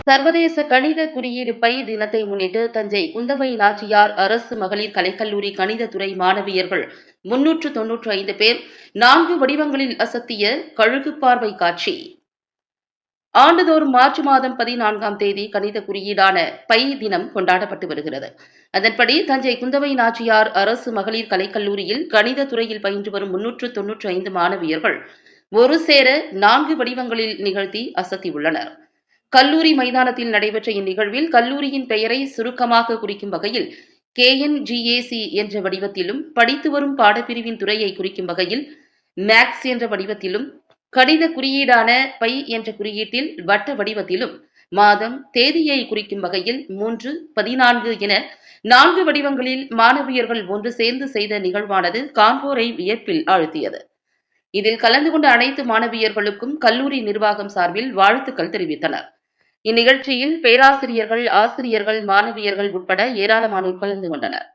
சர்வதேச கணித குறியீடு பை தினத்தை முன்னிட்டு தஞ்சை குந்தவை நாச்சியார் அரசு மகளிர் கலைக்கல்லூரி கணித துறை மாணவியர்கள் 395 பேர் 4 வடிவங்களில் அசத்திய கழுகு பார்வை காட்சி. ஆண்டுதோறும் மார்ச் மாதம் 14ஆம் தேதி கணித குறியீடான பை தினம் கொண்டாடப்பட்டு வருகிறது. அதன்படி தஞ்சை குந்தவை நாச்சியார் அரசு மகளிர் கலைக்கல்லூரியில் கணித துறையில் பயின்று வரும் 395 மாணவியர்கள் ஒரு சேர 4 வடிவங்களில் நிகழ்த்தி அசத்தியுள்ளனர். கல்லூரி மைதானத்தில் நடைபெற்ற இந்நிகழ்வில் கல்லூரியின் பெயரை சுருக்கமாக குறிக்கும் வகையில் KNGAC என்ற வடிவத்திலும், படித்து வரும் பாடப்பிரிவின் துறையை குறிக்கும் வகையில் மேக்ஸ் என்ற வடிவத்திலும், கணித குறியீடான பை என்ற குறியீட்டில் வட்ட வடிவத்திலும், மாதம் தேதியை குறிக்கும் வகையில் 3, 14 என 4 வடிவங்களில் மாணவியர்கள் ஒன்று சேர்ந்து செய்த நிகழ்வானது காண்போரை வியப்பில் ஆழ்த்தியது. இதில் கலந்து கொண்ட அனைத்து மாணவியர்களுக்கும் கல்லூரி நிர்வாகம் சார்பில் வாழ்த்துக்கள் தெரிவித்தனர். இந்நிகழ்ச்சியில் பேராசிரியர்கள், ஆசிரியர்கள், மாணவியர்கள் உட்பட ஏராளமானோர் கலந்து கொண்டனர்.